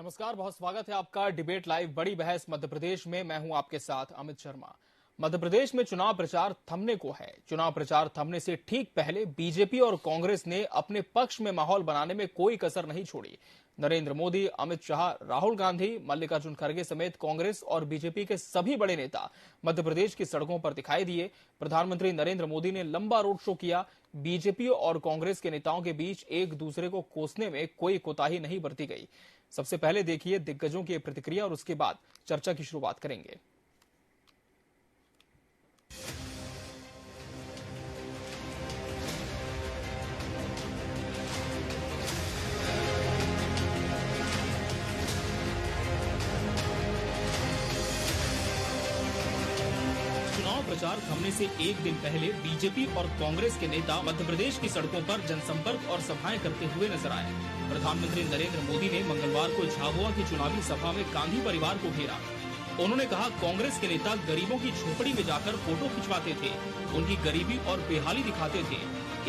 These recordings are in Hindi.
नमस्कार, बहुत स्वागत है आपका डिबेट लाइव बड़ी बहस मध्य प्रदेश में। मैं हूं आपके साथ अमित शर्मा। मध्य प्रदेश में चुनाव प्रचार थमने को है। चुनाव प्रचार थमने से ठीक पहले बीजेपी और कांग्रेस ने अपने पक्ष में माहौल बनाने में कोई कसर नहीं छोड़ी। नरेंद्र मोदी, अमित शाह, राहुल गांधी, मल्लिकार्जुन खड़गे समेत कांग्रेस और बीजेपी के सभी बड़े नेता मध्य प्रदेश की सड़कों पर दिखाई दिए। प्रधानमंत्री नरेंद्र मोदी ने लंबा रोड शो किया। बीजेपी और कांग्रेस के नेताओं के बीच एक दूसरे को कोसने में कोई कोताही नहीं बरती गई। सबसे पहले देखिए दिग्गजों की प्रतिक्रिया और उसके बाद चर्चा की शुरुआत करेंगे। चुनाव प्रचार थमने से एक दिन पहले बीजेपी और कांग्रेस के नेता मध्य प्रदेश की सड़कों पर जनसंपर्क और सभाएं करते हुए नजर आए। प्रधानमंत्री नरेंद्र मोदी ने मंगलवार को झाबुआ की चुनावी सभा में गांधी परिवार को घेरा। उन्होंने कहा, कांग्रेस के नेता गरीबों की झोपड़ी में जाकर फोटो खिंचवाते थे, उनकी गरीबी और बेहाली दिखाते थे।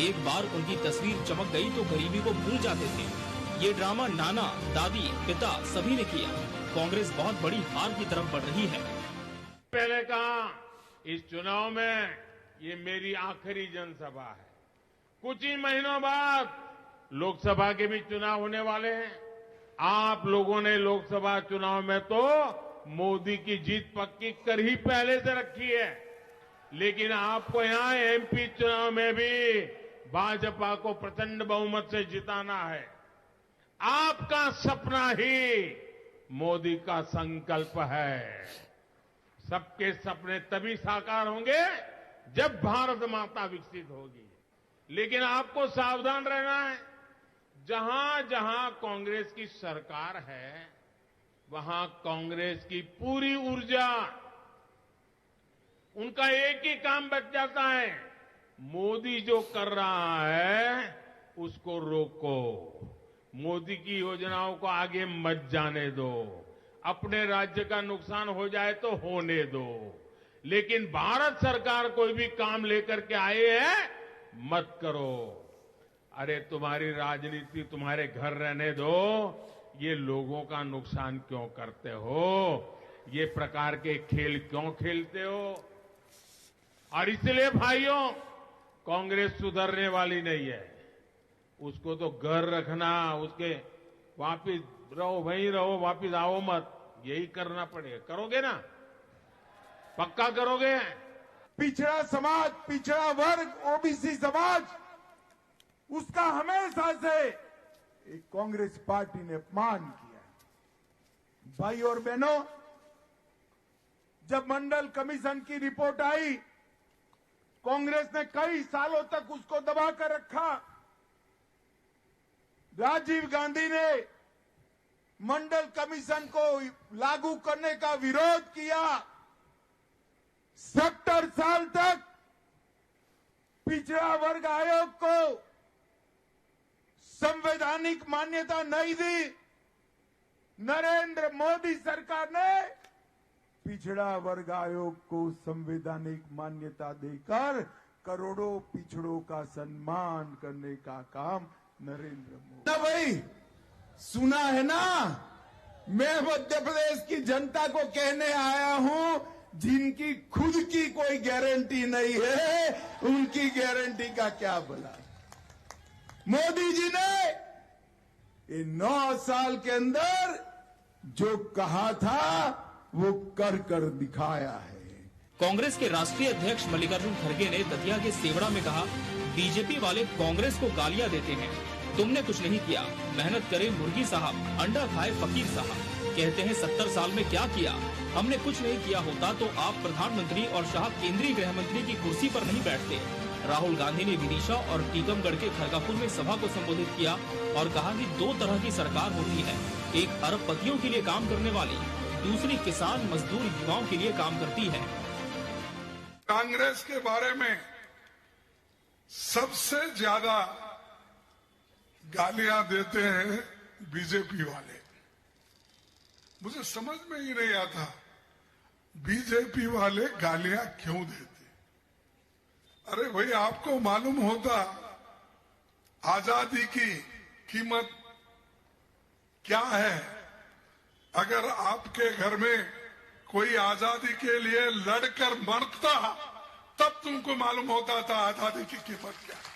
एक बार उनकी तस्वीर चमक गई तो गरीबी को भूल जाते थे। ये ड्रामा नाना, दादी, पिता सभी ने किया। कांग्रेस बहुत बड़ी हार की तरफ बढ़ रही है। पहले कहा, इस चुनाव में ये मेरी आखिरी जनसभा है। कुछ ही महीनों बाद लोकसभा के भी चुनाव होने वाले हैं। आप लोगों ने लोकसभा चुनाव में तो मोदी की जीत पक्की कर ही पहले से रखी है, लेकिन आपको यहां एमपी चुनाव में भी भाजपा को प्रचंड बहुमत से जिताना है। आपका सपना ही मोदी का संकल्प है। सबके सपने तभी साकार होंगे जब भारत माता विकसित होगी। लेकिन आपको सावधान रहना है। जहां जहां कांग्रेस की सरकार है, वहां कांग्रेस की पूरी ऊर्जा, उनका एक ही काम बच जाता है, मोदी जो कर रहा है उसको रोको। मोदी की योजनाओं को आगे मत जाने दो। अपने राज्य का नुकसान हो जाए तो होने दो, लेकिन भारत सरकार कोई भी काम लेकर के आए है मत करो। अरे तुम्हारी राजनीति तुम्हारे घर रहने दो, ये लोगों का नुकसान क्यों करते हो? ये प्रकार के खेल क्यों खेलते हो? और इसलिए भाइयों, कांग्रेस सुधरने वाली नहीं है। उसको तो घर रखना, उसके वापिस रहो, वहीं रहो, वापिस आओ मत, यही करना पड़ेगा। करोगे ना? पक्का करोगे? पिछड़ा समाज, पिछड़ा वर्ग, ओबीसी समाज, उसका हमेशा से एक कांग्रेस पार्टी ने अपमान किया। भाई और बहनों, जब मंडल कमीशन की रिपोर्ट आई, कांग्रेस ने कई सालों तक उसको दबाकर रखा। राजीव गांधी ने मंडल कमीशन को लागू करने का विरोध किया। 70 साल तक पिछड़ा वर्ग आयोग को संवैधानिक मान्यता नहीं दी। नरेंद्र मोदी सरकार ने पिछड़ा वर्ग आयोग को संवैधानिक मान्यता देकर करोड़ों पिछड़ों का सम्मान करने का काम नरेंद्र मोदी। ना भाई, सुना है ना, मैं मध्य प्रदेश की जनता को कहने आया हूं, जिनकी खुद की कोई गारंटी नहीं है, उनकी गारंटी का क्या भला। मोदी जी ने इन 9 साल के अंदर जो कहा था वो कर दिखाया है। कांग्रेस के राष्ट्रीय अध्यक्ष मल्लिकार्जुन खड़गे ने दतिया के सेवड़ा में कहा, बीजेपी वाले कांग्रेस को गालियां देते हैं, तुमने कुछ नहीं किया। मेहनत करे मुर्गी साहब, अंडा खाए फकीर साहब। कहते हैं 70 साल में क्या किया? हमने कुछ नहीं किया होता तो आप प्रधानमंत्री और शाह केंद्रीय गृह मंत्री की कुर्सी पर नहीं बैठते। राहुल गांधी ने विदिशा और टीकमगढ़ के खरगापुर में सभा को संबोधित किया और कहा कि 2 तरह की सरकार होती है, एक अरबपतियों के लिए काम करने वाली, दूसरी किसान मजदूर युवाओं के लिए काम करती है। कांग्रेस के बारे में सबसे ज्यादा गालियां देते हैं बीजेपी वाले। मुझे समझ में ही नहीं आता बीजेपी वाले गालियां क्यों देते। अरे भाई, आपको मालूम होता आजादी की कीमत क्या है अगर आपके घर में कोई आजादी के लिए लड़कर मरता तब तुमको मालूम होता था आजादी की कीमत क्या है।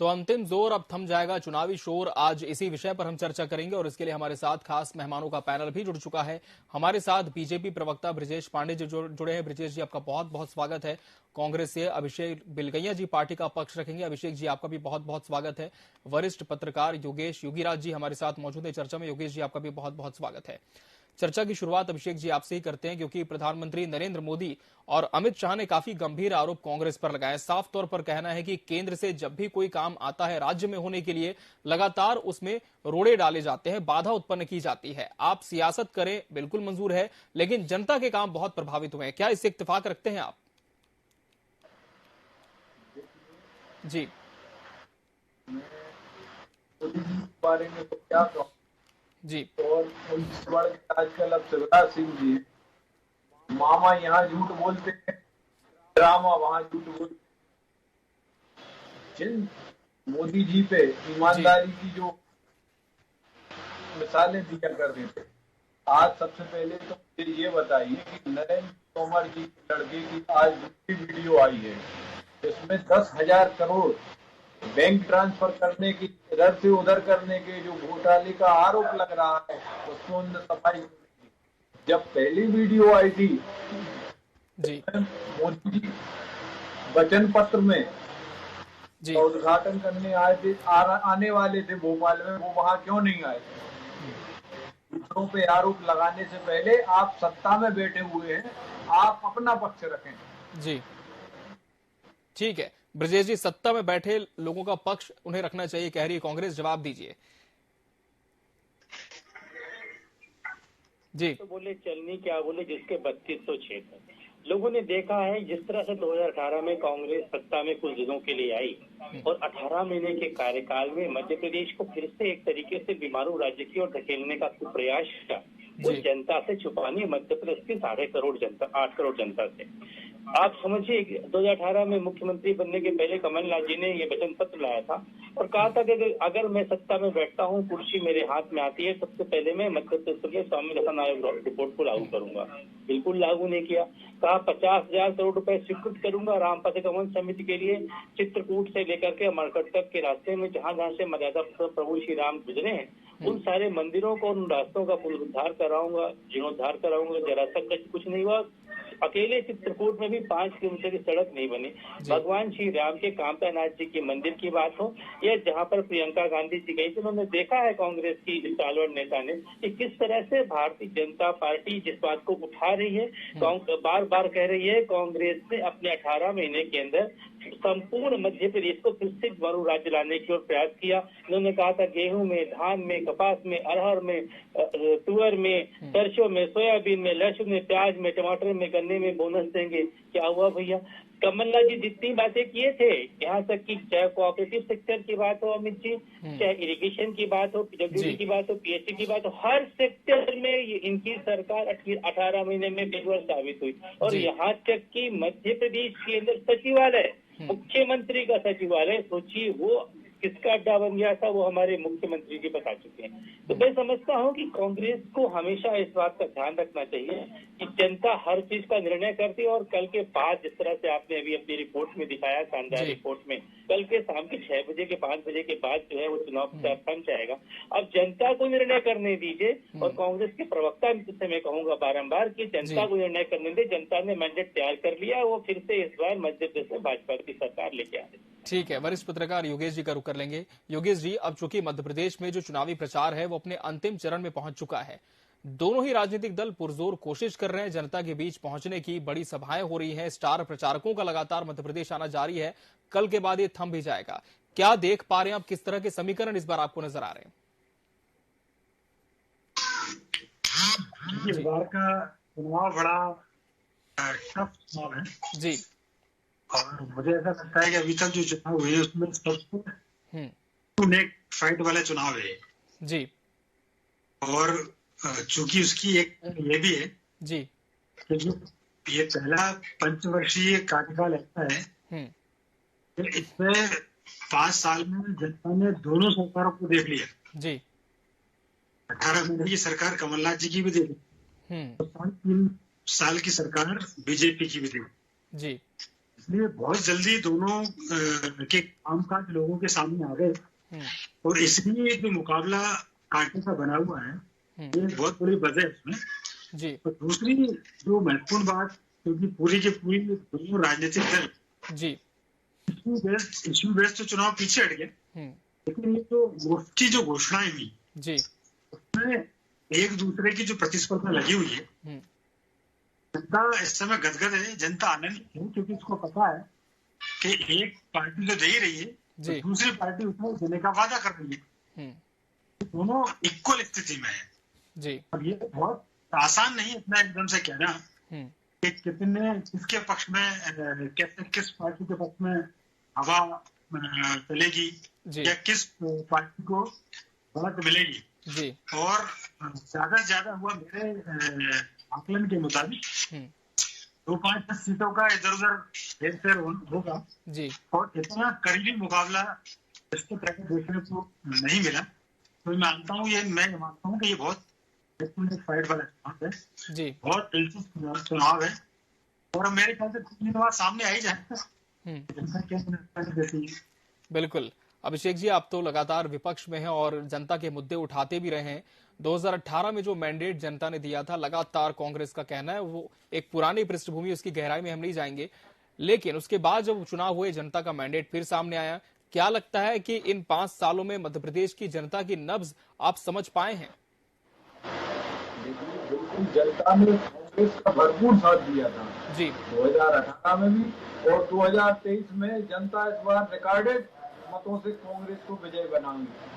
तो अंतिम जोर अब थम जाएगा चुनावी शोर। आज इसी विषय पर हम चर्चा करेंगे और इसके लिए हमारे साथ खास मेहमानों का पैनल भी जुड़ चुका है। हमारे साथ बीजेपी प्रवक्ता ब्रजेश पांडे जी जुड़े हैं। ब्रजेश जी, आपका बहुत बहुत स्वागत है। कांग्रेस से अभिषेक बिलगैया जी पार्टी का पक्ष रखेंगे। अभिषेक जी, आपका भी बहुत बहुत स्वागत है। वरिष्ठ पत्रकार योगेश योगीराज जी हमारे साथ मौजूद है चर्चा में। योगेश जी, आपका भी बहुत बहुत स्वागत है। चर्चा की शुरुआत अभिषेक जी आपसे ही करते हैं, क्योंकि प्रधानमंत्री नरेंद्र मोदी और अमित शाह ने काफी गंभीर आरोप कांग्रेस पर लगाए। साफ तौर पर कहना है कि केंद्र से जब भी कोई काम आता है राज्य में होने के लिए, लगातार उसमें रोड़े डाले जाते हैं, बाधा उत्पन्न की जाती है। आप सियासत करें, बिल्कुल मंजूर है, लेकिन जनता के काम बहुत प्रभावित हुए हैं। क्या इससे इत्तेफाक रखते हैं आप? जी, बारे में तो क्या कहूं जी, और उनके बड़े आजकल अब शिवराज सिंह जी मामा यहाँ झूठ बोलते हैं, ड्रामा वहां झूठ बोलते हैं। जिन मोदी जी पे ईमानदारी की जो मिसालें दिया करते थे, आज सबसे पहले तो मुझे ये बताइए कि नरेंद्र तोमर जी के लड़के की आज दूसरी वीडियो आई है जिसमें 10,000 करोड़ बैंक ट्रांसफर करने की, इधर से उधर करने के जो घोटाले का आरोप लग रहा है उसको उन्होंने सफाई दी। जब पहली वीडियो आई थी जी, मोदी जी वचन पत्र में जी, उद्घाटन करने आए थे, आने वाले थे भोपाल में, वो वहां क्यों नहीं आए थे? दूसरों पे आरोप लगाने से पहले आप सत्ता में बैठे हुए हैं, आप अपना पक्ष रखें। जी, ठीक है। ब्रजेश जी, सत्ता में बैठे लोगों का पक्ष उन्हें रखना चाहिए, कह रही है कांग्रेस। जवाब दीजिए। जी, तो बोले चलनी क्या बोले जिसके 3200 क्षेत्र। लोगों ने देखा है जिस तरह से 2018 में कांग्रेस सत्ता में कुछ दिनों के लिए आई और 18 महीने के कार्यकाल में मध्य प्रदेश को फिर से एक तरीके से बीमारू राज्य की ओर धकेलने का प्रयास किया, वो जनता से छुपानी, मध्य प्रदेश की 8.5 करोड़ जनता, 8 करोड़ जनता से। आप समझिए 2018 में मुख्यमंत्री बनने के पहले कमलनाथ जी ने ये वचन पत्र लाया था और कहा था कि अगर मैं सत्ता में बैठता हूँ, कुर्सी मेरे हाथ में आती है, सबसे पहले मैं मध्य प्रदेश में स्वामीनाथन आयोग रिपोर्ट को लागू करूंगा। बिल्कुल लागू नहीं किया। कहा 50,000 करोड़ रुपए स्वीकृत करूंगा राम पथिगमन समिति के लिए, चित्रकूट से लेकर के अमरकंटक तक के रास्ते में जहां जहां से मर्यादा प्रभु श्री राम गुजरे हैं, उन सारे मंदिरों को, उन रास्तों का पुनरुद्धार कराऊंगा, जीर्णोद्धार कराऊंगा। जरा तक कुछ नहीं हुआ। अकेले चित्रकूट में भी 5 किलोमीटर की सड़क नहीं बनी। भगवान श्री राम के कामतानाथ जी के मंदिर की बात हो या जहां पर प्रियंका गांधी जी गई थी, उन्होंने देखा है कांग्रेस की स्टालवर नेता ने कि किस तरह से भारतीय जनता पार्टी जिस बात को उठा रही है, बार बार कह रही है, कांग्रेस ने अपने 18 महीने के अंदर संपूर्ण मध्य प्रदेश को फिर से मरु राज्य लाने की ओर प्रयास किया। उन्होंने कहा था गेहूं में, धान में, कपास में, अरहर में, तुअर में, सरसों में, सोयाबीन में, लहसुन में, प्याज में, टमाटर में, गन्ने में बोनस देंगे। क्या हुआ भैया? कमलनाथ जी जितनी बातें किए थे, यहाँ तक कि चाहे कोऑपरेटिव सेक्टर की बात हो अमित जी, चाहे इरिगेशन की बात हो, पीडब्ल्यूडी की बात हो, पीएचसी की बात हो, हर सेक्टर में इनकी सरकार 18 महीने में बेजवर साबित हुई। और यहाँ तक कि मध्य प्रदेश के अंदर सचिवालय, मुख्यमंत्री का सचिवालय, सोचिए वो किसका अड्डा बन गया था, वो हमारे मुख्यमंत्री जी बता चुके हैं। तो मैं समझता हूँ कि कांग्रेस को हमेशा इस बात का ध्यान रखना चाहिए कि जनता हर चीज का निर्णय करती है। और कल के बाद जिस तरह से आपने अभी अपनी रिपोर्ट में दिखाया, शानदार रिपोर्ट में, कल के शाम के 6 बजे के 5 बजे के बाद जो है वो चुनाव प्रचार थम जाएगा। अब जनता को निर्णय करने दीजिए। और कांग्रेस के प्रवक्ता से मैं कहूंगा बारम्बार कि जनता को निर्णय करने दे। जनता ने मैंडेट तैयार कर लिया, वो फिर से इस बार मध्य प्रदेश में भाजपा की सरकार लेके आ रही। ठीक है, वरिष्ठ पत्रकार योगेश जी का रुख कर लेंगे। योगेश जी, अब चूंकि मध्य प्रदेश में जो चुनावी प्रचार है वो अपने अंतिम चरण में पहुंच चुका है, दोनों ही राजनीतिक दल पुरजोर कोशिश कर रहे हैं जनता के बीच पहुंचने की, बड़ी सभाएं हो रही हैं, स्टार प्रचारकों का लगातार मध्य प्रदेश आना जारी है, कल के बाद ये थम भी जाएगा। क्या देख पा रहे हैं आप, किस तरह के समीकरण इस बार आपको नजर आ रहे हैं? इस बार का चुनाव बड़ा टफ चुनाव है जी, और मुझे ऐसा लगता है कि अभी तक जो चुनाव हुए उसमें सबसे नेक फाइट वाला चुनाव है जी। और चूंकि उसकी एक ये भी है जी कि ये पहला पंचवर्षीय कार्यकाल ऐसा है कि इसमें 5 साल में जनता ने दोनों सरकारों को देख लिया। जी। 18 महीने की सरकार कमलनाथ जी की भी देगी, 3 साल की सरकार बीजेपी की भी देगी जी। इसलिए बहुत जल्दी दोनों के कामकाज लोगों के सामने आ गए और इसलिए जो मुकाबला कांटे का बना हुआ है ये बहुत बड़ी वजह है उसमें जी। और दूसरी जो महत्वपूर्ण बात, क्योंकि पूरी की पूरी दोनों राजनीतिक दल जी। इश्यू बेस्ड तो चुनाव पीछे हट गए, लेकिन ये जो मोर्ची जो घोषणाएं हुई जी उसमें एक दूसरे की जो प्रतिस्पर्धा लगी हुई है, जनता इस समय गदगद है, जनता आनंदित है क्योंकि उसको पता है कि एक पार्टी तो दे ही रही है तो दूसरी पार्टी उसमें देने का वादा कर रही है, दोनों इक्वल स्थिति में है जी। और ये बहुत आसान नहीं इतना एकदम से कहना कि कितने किसके पक्ष में कैसे किस पार्टी के पक्ष में हवा चलेगी या किस पार्टी को बढ़त मिलेगी जी। और ज्यादा से ज्यादा हुआ मेरे आकलन के मुताबिक 2-5-10 सीटों का इधर उधर हेर फेर होगा जी। और इतना करीबी मुकाबला इसको देखने को नहीं मिला, तो मैं मानता हूँ कि ये बहुत फाइट वाला चुनाव है जी। बहुत दिलचस्प चुनाव है और मेरे ख्याल से कुछ दिन बाद सामने आ ही जाएगा। बिल्कुल अभिषेक जी, आप तो लगातार विपक्ष में हैं और जनता के मुद्दे उठाते भी रहे हैं। 2018 में जो मैंडेट जनता ने दिया था, लगातार कांग्रेस का कहना है वो एक पुरानी पृष्ठभूमि, उसकी गहराई में हम नहीं जाएंगे, लेकिन उसके बाद जब चुनाव हुए जनता का मैंडेट फिर सामने आया। क्या लगता है कि इन 5 सालों में मध्य प्रदेश की जनता की नब्ज आप समझ पाए हैं? बिल्कुल, जनता ने कांग्रेस का भरपूर साथ दिया था जी। 2018 में भी और 2023 में जनता इस बार रिकॉर्डेड मतों से कांग्रेस को विजय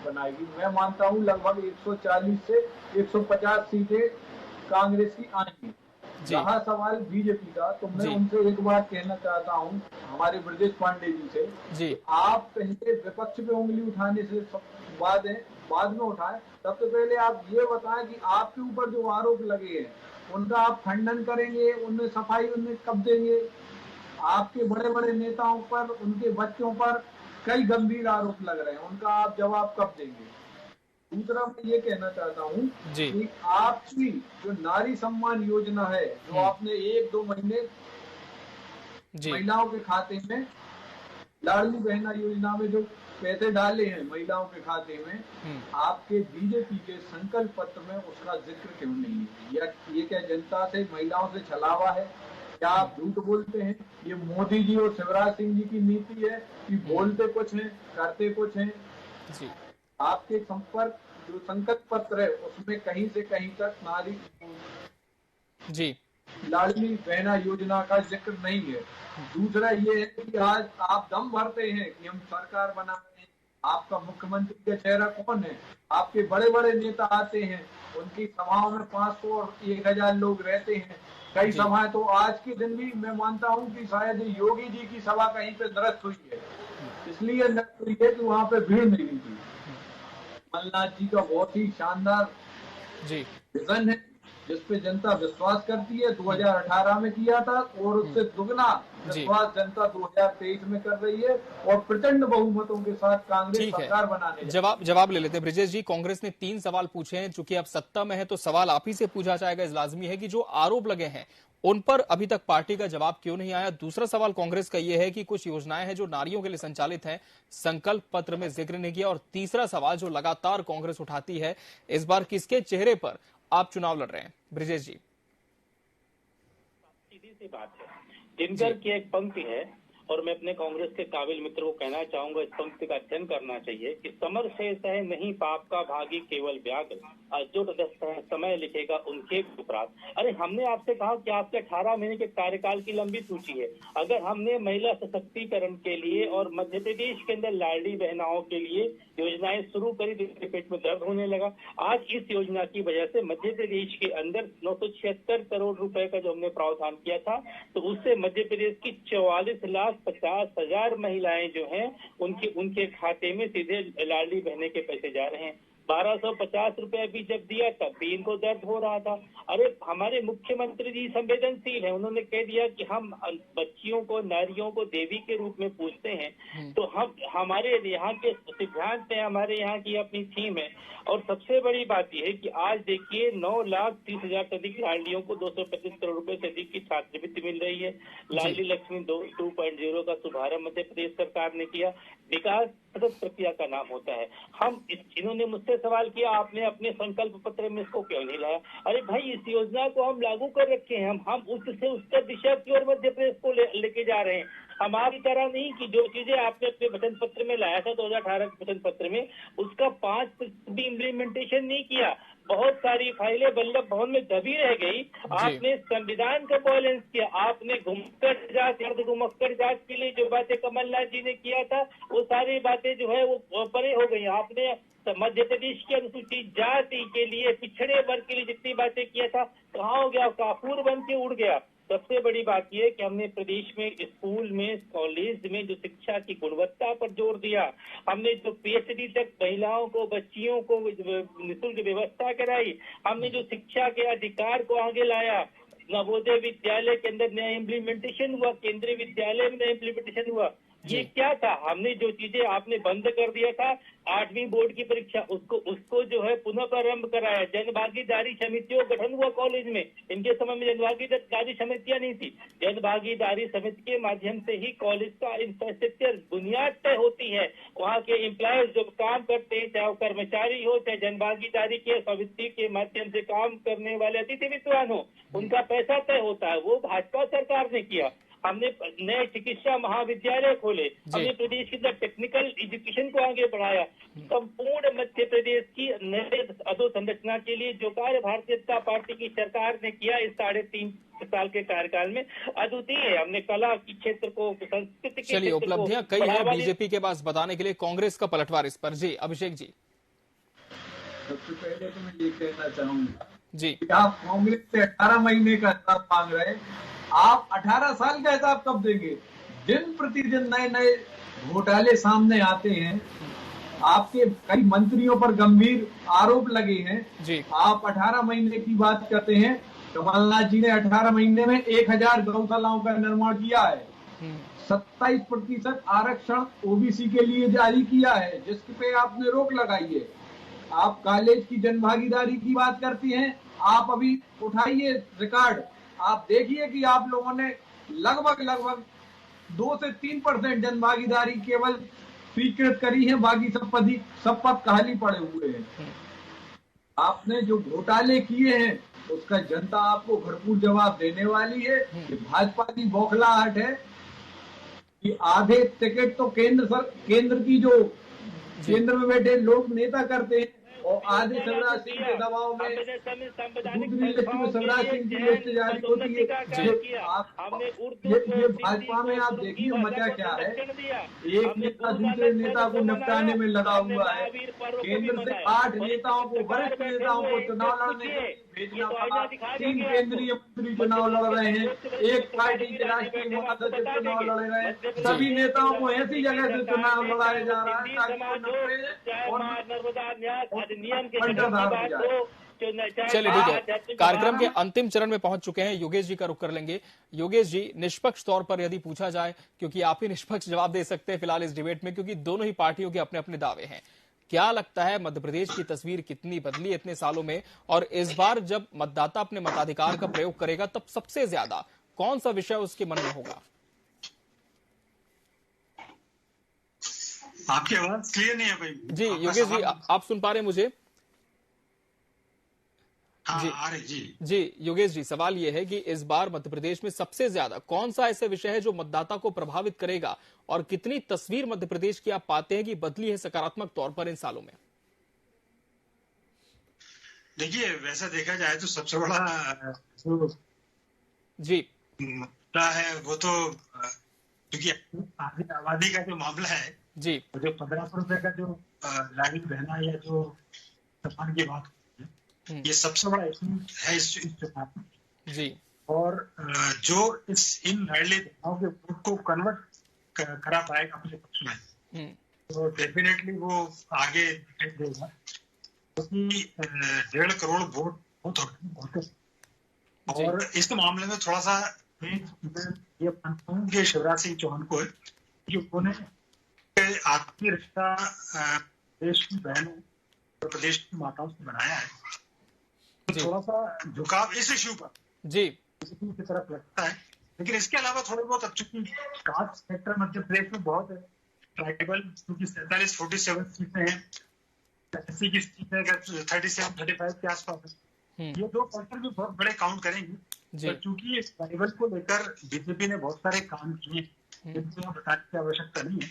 बनाएगी। मैं मानता हूं लगभग 140 से 150 सीटें कांग्रेस की आएंगी। रहा सवाल बीजेपी का, तो मैं उनसे एक बात कहना चाहता हूं, हमारे ब्रजेश पांडे जी से जी। आप पहले विपक्ष पे उंगली उठाने से बाद में उठाएं, सबसे पहले आप ये बताएं कि आपके ऊपर जो आरोप लगे हैं उनका आप खंडन करेंगे, उनमें सफाई उनमें कब देंगे? आपके बड़े बड़े नेताओं पर, उनके बच्चों पर कई गंभीर आरोप लग रहे हैं, उनका आप जवाब कब देंगे? दूसरा मैं ये कहना चाहता हूँ कि आपकी जो नारी सम्मान योजना है, जो आपने 1-2 महीने महिलाओं के खाते में, लाडली बहना योजना में जो पैसे डाले हैं महिलाओं के खाते में, आपके बीजेपी के संकल्प पत्र में उसका जिक्र क्यों नहीं है? या ये क्या जनता से, महिलाओं से छलावा है? क्या आप झूठ बोलते हैं? ये मोदी जी और शिवराज सिंह जी की नीति है कि बोलते कुछ हैं करते कुछ हैं जी। आपके संपर्क जो संकल्प पत्र है उसमें कहीं से कहीं तक नारी जी लाडली बहना योजना का जिक्र नहीं है। दूसरा ये है कि आज आप दम भरते हैं कि हम सरकार बना रहे हैं, आपका मुख्यमंत्री का चेहरा कौन है? आपके बड़े बड़े नेता आते हैं, उनकी सभाओं में 500 और 1000 लोग रहते हैं, कई सभाएं तो आज के दिन भी मैं मानता हूं कि शायद योगी जी की सभा कहीं पे नष्ट हुई है, इसलिए नष्ट हुई है कि वहां पे भीड़ नहीं थी। कमलनाथ जी का बहुत ही शानदार विजन है जिसपे जनता विश्वास करती है, 2018 में किया था और उससे दुगना विश्वास जनता 2023 में कर रही है और प्रचंड बहुमतों के साथ कांग्रेस सरकार बनाने। जवाब ले लेते हैं ब्रिजेश जी। कांग्रेस ने 3 सवाल पूछे हैं, चूंकि अब सत्ता में है तो सवाल आप ही से पूछा जाएगा। इस लाजमी है कि जो आरोप लगे हैं उन पर अभी तक पार्टी का जवाब क्यों नहीं आया? दूसरा सवाल कांग्रेस का यह है कि कुछ योजनाएं हैं जो नारियों के लिए संचालित हैं, संकल्प पत्र में जिक्र नहीं किया। और तीसरा सवाल जो लगातार कांग्रेस उठाती है, इस बार किसके चेहरे पर आप चुनाव लड़ रहे हैं? ब्रिजेश जी। सीधी सी बात है, दिनकर की एक पंक्ति है और मैं अपने कांग्रेस के काबिल मित्र को कहना चाहूंगा, इस पंक्ति का अध्ययन करना चाहिए कि समर शेष है नहीं पाप का भागी केवल व्याग्र, अजुट दस्त है समय लिखेगा उनके उपराध। अरे हमने आपसे कहा कि आपके 18 महीने के कार्यकाल की लंबी सूची है। अगर हमने महिला सशक्तिकरण के लिए और मध्य प्रदेश के अंदर लाडली बहनाओं के लिए योजनाएं शुरू करी, जिसके पेट में दर्द होने लगा। आज इस योजना की वजह से मध्य प्रदेश के अंदर 976 करोड़ रुपए का जो हमने प्रावधान किया था, तो उससे मध्य प्रदेश की 44,50,000 महिलाएं जो हैं उनके खाते में सीधे लाडली बहने के पैसे जा रहे हैं। 1250 रुपया भी जब दिया तब भी इनको दर्द हो रहा था। अरे हमारे मुख्यमंत्री जी संवेदनशील है, उन्होंने कह दिया कि हम बच्चियों को, नारियों को देवी के रूप में पूजते हैं, तो हम हमारे यहाँ के सिद्धांत है, हमारे यहाँ की अपनी थीम है। और सबसे बड़ी बात यह है कि आज देखिए 9,30,000 से अधिक लाडलियों को 225 करोड़ रुपए से अधिक की छात्रवृत्ति मिल रही है। लाडली लक्ष्मी 2.0 का शुभारंभ मध्य प्रदेश सरकार ने किया। विकास सतत प्रक्रिया का नाम होता है। इन्होंने मुझसे सवाल किया, आपने अपने संकल्प पत्र में इसको क्यों नहीं लाया? अरे भाई, इस योजना को हम लागू कर रखे हैं, हम उससे उस दिशा की ओर मध्य प्रदेश को लेके जा रहे हैं। हमारी तरह नहीं कि जो चीजें आपने अपने वचन पत्र में लाया था 2018 के वचन पत्र में, उसका 5% भी इम्प्लीमेंटेशन नहीं किया। बहुत सारी फाइलें वल्लभ भवन में दबी रह गई। आपने संविधान का वायलेंस किया, आपने घुमक्कड़ जांच, अर्धघुमक्कड़ जांच के लिए जो बातें कमलनाथ जी ने किया था, वो सारी बातें जो है वो परे हो गई। आपने मध्य प्रदेश की अनुसूचित जाति के लिए, पिछड़े वर्ग के लिए जितनी बातें किया था, कहाँ हो गया? काफूर बन के उड़ गया। सबसे बड़ी बात यह कि हमने प्रदेश में स्कूल में, कॉलेज में जो शिक्षा की गुणवत्ता पर जोर दिया, हमने जो PhD तक महिलाओं को, बच्चियों को निःशुल्क व्यवस्था कराई, हमने जो शिक्षा के अधिकार को आगे लाया, नवोदय विद्यालय के अंदर नया इम्प्लीमेंटेशन हुआ, केंद्रीय विद्यालय में नया इम्प्लीमेंटेशन हुआ। ये क्या था? हमने जो चीजें आपने बंद कर दिया था, 8वीं बोर्ड की परीक्षा, उसको जो है पुनः प्रारंभ कराया। जनभागीदारी समितियों का गठन हुआ कॉलेज में। इनके समय में जनभागीदारी समितियां नहीं थी। जनभागीदारी समिति के माध्यम से ही कॉलेज का इंफ्रास्ट्रक्चर बुनियाद तय होती है। वहाँ के एम्प्लॉयज जो काम करते हैं, चाहे वो कर्मचारी हो, चाहे जनभागीदारी के समिति के माध्यम से काम करने वाले अतिथि विद्वान हो, उनका पैसा तय होता है। वो भाजपा सरकार ने किया। हमने नए चिकित्सा महाविद्यालय खोले, हमने प्रदेश के अंदर टेक्निकल एजुकेशन को आगे बढ़ाया। संपूर्ण मध्य प्रदेश की नए अधोसंरचना के लिए जो कार्य भारतीय जनता पार्टी की सरकार ने किया इस 3.5 साल के कार्यकाल में, अद्वितीय है। हमने कला के क्षेत्र को, संस्कृति के, चलिए, उपलब्धियां कई है बीजेपी के पास बताने के लिए। कांग्रेस का पलटवार इस पर। जी अभिषेक जी। सबसे पहले तो मैं ये कहना चाहूंगा जी, आप कांग्रेस से 18 महीने का हिसाब मांग रहे हैं, आप 18 साल का हिसाब कब देंगे? दिन प्रतिदिन नए नए घोटाले सामने आते हैं, आपके कई मंत्रियों पर गंभीर आरोप लगे हैं जी। आप 18 महीने की बात करते हैं। कमलनाथ जी ने 18 महीने में 1000 गौशालाओं का निर्माण किया है, 27% आरक्षण ओबीसी के लिए जारी किया है, जिसके पे आपने रोक लगाई है। आप कॉलेज की जनभागीदारी की बात करती हैं, आप अभी उठाइए रिकॉर्ड, आप देखिए कि आप लोगों ने लगभग 2 से 3% जनभागीदारी केवल स्वीकृत करी है, बाकी सब पद खाली पड़े हुए हैं। आपने जो घोटाले किए हैं उसका जनता आपको भरपूर जवाब देने वाली है। कि भाजपा की बौखलाहट है कि आधे टिकट तो केंद्र की जो केंद्र में बैठे लोग नेता करते हैं और आधे शिवराज सिंह के दबाव में दूसरी लिस्ट में शिवराज सिंह की लिस्ट जारी होती है। ये भाजपा में आप देखिए मजा क्या है, एक नेता दूसरे नेता को निपटाने में लगा हुआ है। केंद्र से 8 नेताओं को, वरिष्ठ नेताओं को चुनाव लड़ने के लिए भेजना पड़ा। 3 केंद्रीय मंत्री चुनाव लड़ रहे हैं, एक पार्टी के राष्ट्रीय महासचिव चुनाव लड़ रहे हैं। सभी नेताओं को ऐसी जगह से चुनाव लड़ाया जा रहा है चलिए ठीक है, कार्यक्रम के अंतिम चरण में पहुंच चुके हैं। योगेश जी का रुख कर लेंगे। योगेश जी, निष्पक्ष तौर पर यदि पूछा जाए, क्योंकि आप ही निष्पक्ष जवाब दे सकते हैं फिलहाल इस डिबेट में, क्योंकि दोनों ही पार्टियों के अपने अपने दावे हैं, क्या लगता है मध्य प्रदेश की तस्वीर कितनी बदली है इतने सालों में, और इस बार जब मतदाता अपने मताधिकार का प्रयोग करेगा तब सबसे ज्यादा कौन सा विषय उसके मन में होगा? आपकी आवाज क्लियर नहीं है भाई। जी योगेश जी, आप सुन पा रहे हैं मुझे? हाँ, जी योगेश जी, सवाल यह है कि इस बार मध्य प्रदेश में सबसे ज्यादा कौन सा ऐसा विषय है जो मतदाता को प्रभावित करेगा, और कितनी तस्वीर मध्य प्रदेश की आप पाते हैं कि बदली है सकारात्मक तौर पर इन सालों में? देखिए, वैसा देखा जाए तो सबसे बड़ा जी मुद्दा है वो तो, क्योंकि आबादी का जो मामला है जी, जो 1500 रुपए का जो लाडली बहना या जो सम्मान की बात, ये सबसे बड़ा इशू है इस चुनाव में जी। और जो इन लाडली बहनाओं के वोट को कन्वर्ट करा पाएगा अपने पक्ष में, तो डेफिनेटली वो आगे देगा। 1.5 करोड़ वोट होते। और इस मामले में थोड़ा सा ये मानता हूँ कि शिवराज सिंह चौहान को है कि उन्होंने आखिरी रिश्ता देश की बहनों और प्रदेश की माताओं से बनाया है, तो थोड़ा सा झुकाव इस इश्यू पर जी की तरफ लगता है। लेकिन इसके अलावा थोड़े बहुत अब चूंकि कास्ट सेक्टर मध्य प्रदेश में बहुत है, ट्राइबल क्योंकि 47 सीटें हैं, एससी की सीटें 37-35 के आसपास है, ये 2 फैक्टर भी बहुत बड़े काउंट करेंगे। तो चूंकि इस ट्राइबल को लेकर बीजेपी ने बहुत सारे काम किए, जिनको बताने की आवश्यकता नहीं है,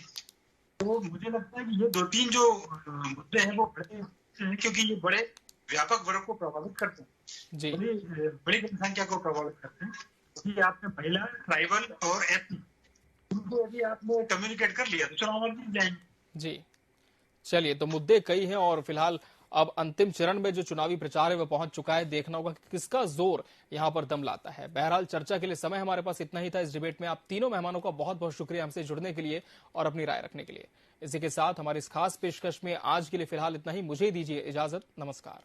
तो मुझे लगता है कि ये 2-3 जो मुद्दे हैं वो बड़े हैं, क्योंकि ये बड़े व्यापक वर्ग को प्रभावित करते हैं, बड़ी जनसंख्या को प्रभावित करते हैं। यदि आपने महिला, ट्राइबल और एससी उनको यदि आपने कम्युनिकेट कर लिया तो चुनाव में जीत जाएंगे। जी चलिए, तो मुद्दे कई हैं और फिलहाल अब अंतिम चरण में जो चुनावी प्रचार है वो पहुंच चुका है। देखना होगा कि किसका जोर यहां पर दम लाता है। बहरहाल चर्चा के लिए समय हमारे पास इतना ही था इस डिबेट में। आप तीनों मेहमानों का बहुत बहुत शुक्रिया हमसे जुड़ने के लिए और अपनी राय रखने के लिए। इसी के साथ हमारी इस खास पेशकश में आज के लिए फिलहाल इतना ही। मुझे दीजिए इजाजत। नमस्कार।